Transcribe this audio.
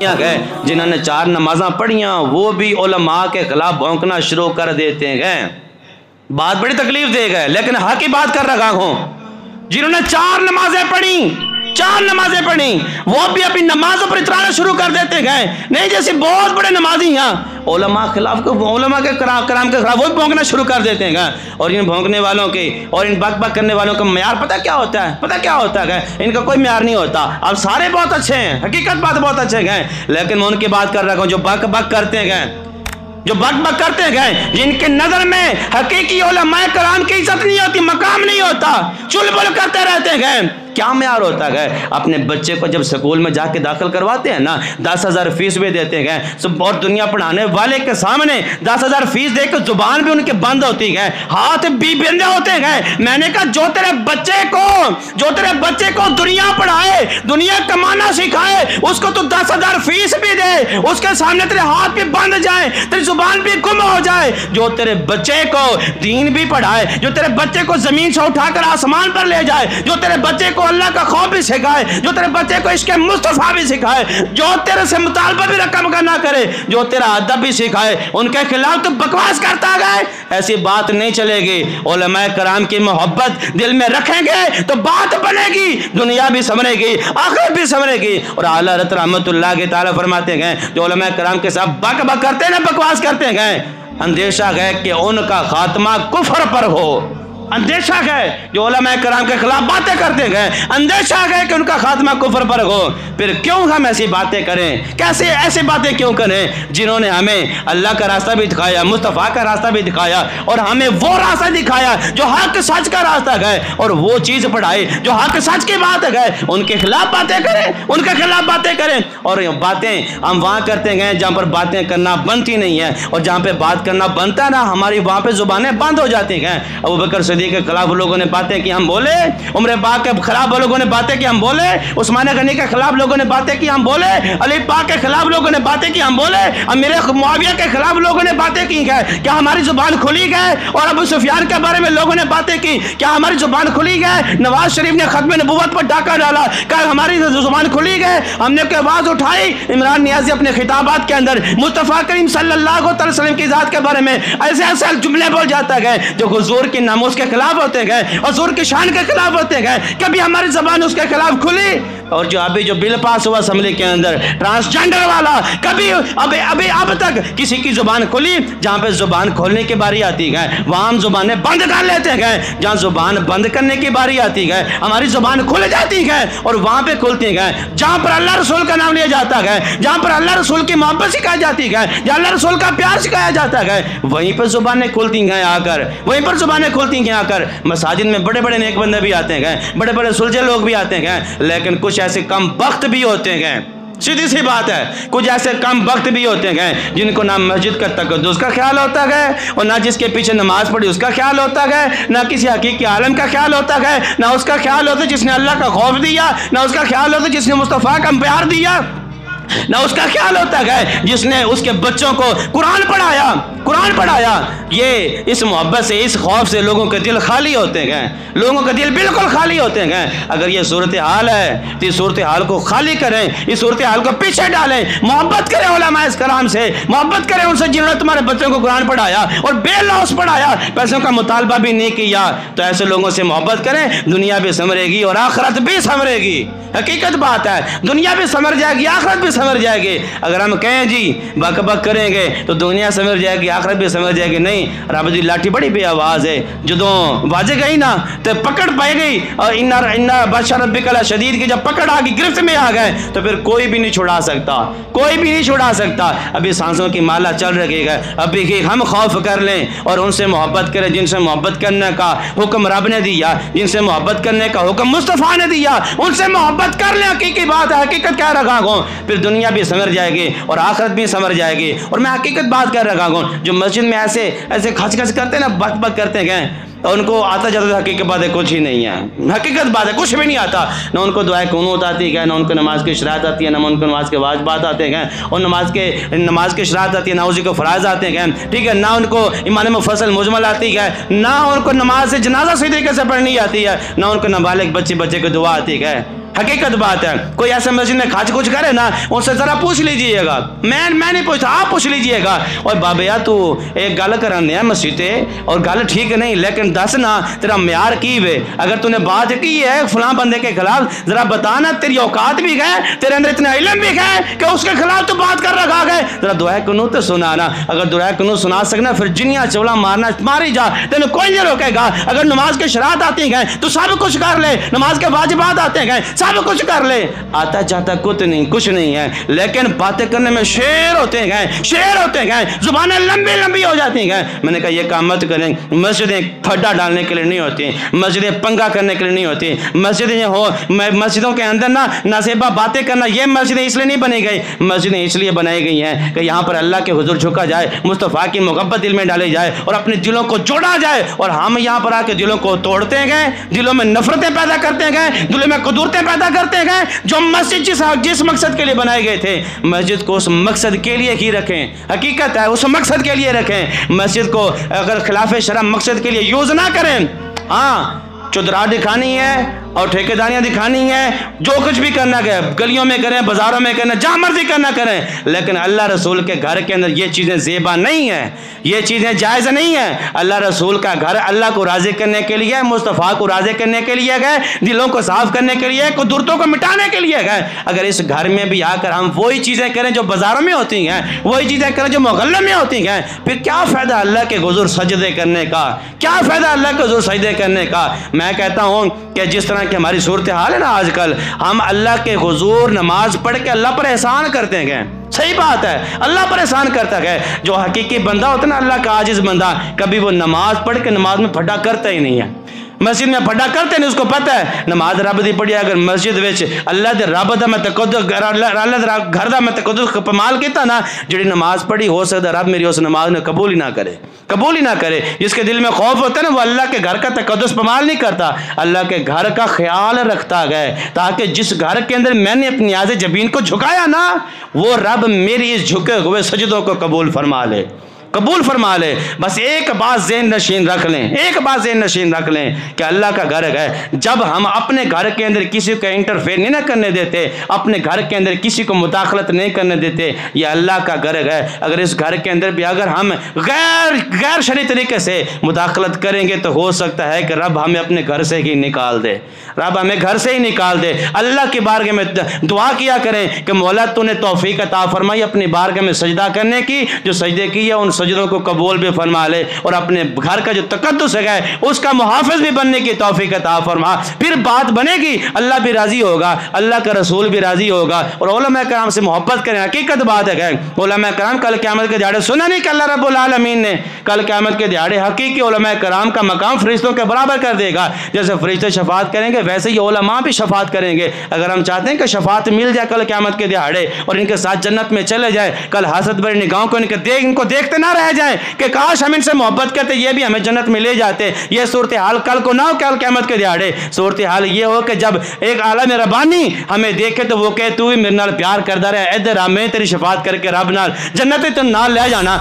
گئے جنہوں نے 4 نمازاں پڑھیاں وہ بھی علماء کے خلاف بھونکنا شروع کر دیتے ہیں. بات بڑی تکلیف دے گئے لیکن حق کی بات کر رہا ہوں. جنہوں نے 4 نمازیں پڑھی وہ بھی اپنی نمازوں پر اترانا شروع کر دیتے گئے. نہیں جیسے بہت بڑے نمازی ہیں علماء کے کرام کے خلاف وہ بھی بھونکنا شروع کر دیتے ہیں. اور ان بھونکنے والوں کے اور ان بک بک کرنے والوں کا معیار پتہ کیا ہوتا ہے ان کا کوئی معیار نہیں ہوتا. اب سارے بہت اچھے ہیں, حقیقت بات بہت اچھے گئے, لیکن میں ان کی بات کر رہا ہوں جو بک بک کرتے گئے جن کے نظر میں حقیقی علماء کرام کی عزت نہیں ہوتی, مقام نہیں ہوتا, چل بل کرتے رہتے گئے. کیا معیار ہوتا ہے؟ اپنے بچے کو جب سکول میں جا کے داخل کرواتے ہیں نا 10,000 فیس بھی دیتے گئے, اور دنیا پڑھانے والے کے سامنے 10,000 فیس دے کے زبان بھی ان کے بند ہوتی ہے, ہاتھ بھی بندے ہوتے گئے. میں نے کہا جو تیرے بچے کو دنیا پڑھائے, دنیا کمانا سکھائے, اس کو تو 10,000 فیس بھی دے, اس کے سامنے تیرے ہاتھ بھی بند جائیں, تیری زبان بھی گم ہو جائے. جو تیرے بچے کو دین بھی پڑھائے, جو تیرے بچے کو زمین سے اٹھا کر آسمان پر لے جائے, جو تیرے بچے کو اللہ کا خوف بھی سکھائے, جو تیرے بچے کو عشق مصطفیٰ بھی سکھائے, جو تیرے سے مطالبہ بھی رقم کا نہ کرے, جو تیرا ادب بھی سکھائے, ان کے خلاف تو بکواس کرتا گئے. ایسی بات نہیں چلے گی. علماء کرام کی محبت دل میں رکھیں گے تو بات بنے گی, دنیا بھی سنورے گی, آخرت بھی سنورے گی. اور اعلیٰ حضرت رحمت اللہ کے تعالیٰ فرماتے گئے جو علماء کرام کے ساتھ بک بک کرتے ہیں, بکواس کرتے گئے, اندیشہ ہے کہ ان کا خاتمہ کفر پر ہو. اندیشہ ہے جو علماء کرام کے خلاف باتیں کرتے گئے, اندیشہ ہے کہ ان کا خاتمہ کفر پر ہو. پھر کیوں ہم ایسی باتیں کریں, کیسے ایسی باتیں کیوں کریں جنہوں نے ہمیں اللہ کا راستہ بھی دکھایا, مصطفیٰ کا راستہ بھی دکھایا, اور ہمیں وہ راستہ دکھایا جو حق سچ کا راستہ ہے, اور وہ چیز پڑھائی جو حق سچ کی بات ہے. ان کے خلاف باتیں کریں, اور باتیں ہم وہاں کرتے گئے جہاں پر باتیں کرنا بنتی نہیں ہے, اور جہاں پہ بات کرنا بنتا نا ہماری وہاں پہ زبانیں بند ہو جاتی ہیں. ابوبکر صدیق کے خلاف لوگوں نے باتیں کی ہم بولے, عمر پاک کے خلاف لوگوں نے باتیں کی ہم بولے, عثمان غنی کے خلاف لوگوں نے باتیں کی ہم بولے, علی پاک کے خلاف لوگوں نے باتیں کی ہم بولے, امیر معاویہ کے خلاف لوگوں نے باتیں کی گئے. کیا ہماری زبان کھلی گئے؟ اور ابو سفیان کے بارے میں لوگوں نے باتیں کی, کیا ہماری زبان کھلی گئے؟ نواز شریف نے ختم نبوت پر ڈاکہ ڈالا, کیا ہماری زبان کھلی گئے؟ ہم نے کوئی آواز اٹھائی؟ عمران نیازی اپنے خطابات کے اندر مصطفیٰ کریم صلی اللہ علیہ وسلم کی ذات کے بارے میں ایسے جملے بول جاتا ہے جو حضور کے ناموس کے خلاف ہوتے گئے, حضور کی شان کے خلاف ہوتے گئے. کبھی ہماری زبان اس کے خلاف کھلی؟ اور جو بل پاس ہوا اسمبلی کے اندر ٹرانسجینڈر والا, کبھی اب تک کسی کی زبان کھلی؟ جہاں پہ زبان کھولنے کی باری آتی ہے وہاں ہم زبانیں بند کر لیتے گئے, جہاں زبان بند کرنے کی باری آتی ہے ہماری زبان کھل جاتی ہے اور وہاں پہ کھلتی ہے جہاں پر اللہ رسول کا نام لیا جاتا ہے, جہاں پر اللہ رسول کی محبت سکھائی جاتی ہے, جہاں اللہ رسول کا پیار سکھایا جاتا ہے, وہیں پر زبانیں کھلتی ہیں آ کر. مساجد میں بڑے بڑے نیک بندے بھی آتے ہیں, بڑے بڑے سلجھے لوگ بھی آتے ہیں, لیکن کچھ ایسے کم بخت بھی ہوتے ہیں. سیدھی سی بات ہے, کچھ ایسے کم بخت بھی ہوتے ہیں جن کو نہ مسجد کا تقدس کا خیال ہوتا ہے, اور نہ جس کے پیچھے نماز پڑھی اس کا خیال ہوتا ہے, نہ کسی حقیقی عالم کا خیال ہوتا ہے, نہ اس کا خیال ہوتا ہے جس نے اللہ کا خوف دیا, نہ اس کا خیال ہوتا ہے جس نے مصطفیٰ کا پیار دیا, نہ اس کا خیال ہوتا ہے جس نے اس کے بچوں کو قرآن پڑھایا. یہ اس محبت سے, اس خوف سے لوگوں کے دل خالی ہوتے ہیں, لوگوں کے دل بالکل خالی ہوتے ہیں. اگر یہ صورتحال ہے تو اس صورتحال کو خالی کریں, اس صورتحال کو پیچھے ڈالیں, محبت کریں علماء کرام سے, محبت کریں ان سے جنہوں نے تمہارے بچوں کو قرآن پڑھایا اور بے لوث پڑھایا, پیسوں کا مطالبہ بھی نہیں کیا. تو ایسے لوگوں سے محبت کریں, دنیا بھی سنورے گی اور آخرت بھی سنورے گی. حقیقت بات ہے, دنیا بھی سنور جائے گی, آخرت بھی سنور جائے گی. اگر ہم کہیں جی بک بک کریں گے تو دنیا سنور جائے گی, آخرت بھی سنور جائے گی, نہیں. رب دی لاٹھی بڑی بے آواز ہے, جدوں واجے گئی نا تو پکڑ پائے گئی, اور انا بادشاہ ربک لشدید کی جب پکڑ آ گئی, گرفت میں آ گئے, تو پھر کوئی بھی نہیں چھڑا سکتا. ابھی سانسوں کی مالا چل رہی ہے, ابھی کہ ہم خوف کر لیں اور ان سے محبت کریں جن سے محبت کرنے کا حکم رب نے دیا, جن سے محبت کرنے کا حکم مصطفیٰ نے دیا, ان سے محبت کر لیں. حقیقت بات ہے, حقیقت کہہ رہا ہوں, پھر دنیا بھی سنور جائے گی اور آخرت بھی سنور جائے گی. اور میں حقیقت بات کر رہا ہوں, جو مسجد میں ایسے کھچ کرتے ہیں نا, بک بک کرتے ہیں, ان کو آتا جاتا حقیقت بات ہے کچھ ہی نہیں ہے. حقیقت بات ہے کچھ بھی نہیں آتا, نہ ان کو دعائے قنوت آتی ہے, نہ ان کو نماز کی شرائط آتی ہے, نہ ان کو نماز کے واجبات آتے ہیں, اور نماز کی شرائط آتی ہے, نہ اسی کو فرائض آتے ہیں, ٹھیک ہے, نہ ان کو ایمان مفصل مجمل آتی ہے, نہ ان کو نماز جنازہ صحیح طریقے سے پڑھنی آتی ہے, نہ ان کو نابالغ بچے کو دعا آتی ہے. حقیقت بات ہے. کوئی ایسے مسجد میں کھچ کچھ کرے نا, ان سے ذرا پوچھ لیجئے گا, میں نہیں پوچھتا, آپ پوچھ لیجئے گا, اور بابیا تو ایک گل کرنے مسجد اور گل ٹھیک نہیں, لیکن دس نا تیرا معیار کی وے, اگر تو نے بات کی ہے فلاں بندے کے خلاف ذرا بتانا, تیری اوقات بھی گئے, تیرے اندر اتنا علم بھی گئے کہ اس کے خلاف تو بات کر رکھا گئے, ذرا دعائے قنوت سنانا. اگر دعائے قنوت سنا سکنا پھر جنیا چولا مارنا ماری جا, تینوں کوئی نہیں روکے گا. اگر نماز کے شرائط آتی ہیں تو سب کچھ کر لے, نماز کے واجبات آتے ہیں سب کچھ کر لے, آتا جاتا کچھ نہیں ہے, لیکن باتیں کرنے میں شیر ہوتے ہیں, زبانیں لمبی لمبی ہو جاتی ہیں. میں نے کہا یہ کام مت کریں, مسجدیں پھڈا ڈالنے کے لیے نہیں ہوتی, مسجدیں پنگا کرنے کے لیے نہیں ہوتی, مسجدوں کے اندر نا نازیبا باتیں کرنا, یہ مسجدیں اس لیے نہیں بنی گئی, مسجدیں اس لیے بنائی گئی ہیں کہ یہاں پر اللہ کے حضور جھکا جائے, مصطفیٰ کی محبت دل میں ڈالی جائے اور اپنے دلوں کو جوڑا جائے. اور ہم یہاں پر آ کے دلوں کو توڑتے گئے, دلوں میں نفرتیں پیدا کرتے گئے, دلوں میں قدورتیں پیدا کرتے گئے. جو مسجد جس مقصد کے لیے بنائے گئے تھے, مسجد کو اس مقصد کے لیے ہی رکھیں, حقیقت ہے اس مقصد کے لیے رکھیں. مسجد کو اگر خلاف شرع مقصد کے لیے یوز نہ کریں. ہاں چدرا دکھانی ہے اور ٹھیکیداریاں دکھانی ہے, جو کچھ بھی کرنا ہے گلیوں میں کریں, بازاروں میں کریں, جہاں مرضی کرنا کریں, لیکن اللہ رسول کے گھر کے اندر یہ چیزیں زیبا نہیں ہیں, یہ چیزیں جائز نہیں ہیں. اللہ رسول کا گھر اللہ کو راضی کرنے کے لیے, مصطفیٰ کو راضی کرنے کے لیے گئے, دلوں کو صاف کرنے کے لیے, قدرتوں کو مٹانے کے لیے گئے. اگر اس گھر میں بھی آ کر ہم وہی چیزیں کریں جو بازاروں میں ہوتی ہیں, وہی چیزیں کریں جو محلوں میں ہوتی ہیں, پھر کیا فائدہ اللہ کے حضور سجدے کرنے کا, کیا فائدہ اللہ کے حضور سجدے کرنے کا. میں کہتا ہوں کہ جس طرح کی ہماری صورتحال ہے نا آج کل, ہم اللہ کے حضور نماز پڑھ کے اللہ پر احسان کرتے ہیں. صحیح بات ہے, اللہ پر احسان کرتا ہے. جو حقیقی بندہ ہوتا ہے نا, اللہ کا عاجز بندہ, کبھی وہ نماز پڑھ کے نماز میں پھڈا کرتا ہی نہیں ہے, مسجد میں پھڈا کرتے نہیں, اس کو پتہ ہے نماز رب دی پڑھی. اگر مسجد وچ اللہ دے رب دا میں تقدس اللہ دے گھر دا میں تقدس پمال کیتا نا, جڑی نماز پڑھی ہو سکتا رب میری اس نماز نے قبول ہی نہ کرے. جس کے دل میں خوف ہوتا ہے نا, وہ اللہ کے گھر کا تقدس پمال نہیں کرتا, اللہ کے گھر کا خیال رکھتا ہے, تاکہ جس گھر کے اندر میں نے اپنی نیاز جبین کو جھکایا نا, وہ رب میری اس جھکے ہوئے سجدوں کو قبول فرما لے. بس ایک بات ذہن نشین رکھ لیں کہ اللہ کا گھر ہے. جب ہم اپنے گھر کے اندر کسی کو انٹرفیئر نہیں نہ کرنے دیتے, اپنے گھر کے اندر کسی کو مداخلت نہیں کرنے دیتے, یہ اللہ کا گھر ہے. اگر اس گھر کے اندر بھی اگر ہم غیر شرعی طریقے سے مداخلت کریں گے تو ہو سکتا ہے کہ رب ہمیں اپنے گھر سے ہی نکال دے, اللہ کی بارگاہ میں دعا کیا کریں کہ مولا تو نے توفیق عطا فرمائی اپنی بارگاہ میں سجدہ کرنے کی, جو سجدے کی ہے ان سجدوں کو قبول بھی فرما لے, اور اپنے گھر کا جو تقدس ہے اس کا محافظ بھی بننے کی توفیق عطا فرما. پھر بات بنے گی, اللہ بھی راضی ہوگا, اللہ کا رسول بھی راضی ہوگا, اور علماء کرام سے محبت کریں. حقیقت بات ہے علماء کرام کل قیامت کے دیہاڑے سنا نہیں کہ اللہ رب العالمین نے کل قیامت کے دیہاڑے حقیقی علماء کرام کا مقام فرشتوں کے برابر کر دے گا. جیسے فرشتے شفاعت کریں گے ویسے ہی علماء بھی شفاعت کریں گے. اگر ہم چاہتے ہیں کہ شفاعت مل جائے کل قیامت کے دیہاڑے اور ان کے ساتھ جنت میں چلے جائے, کل حسد بھری نگاہوں کو ان کو دیکھتے نہ رہ جائیں کہ کاش ہم ان سے محبت کرتے, یہ بھی ہمیں جنت میں لے جاتے. یہ صورتحال کل کو نہ ہو, کل قیامت کے دیہاڑے صورتحال یہ ہو کہ جب ایک عالم ربانی ہمیں دیکھے تو وہ کہے تو بھی میرے نال پیار کردا رہے, ادھر آ میں تیری شفاعت کر کے رب نال جنت تے نال لے جانا.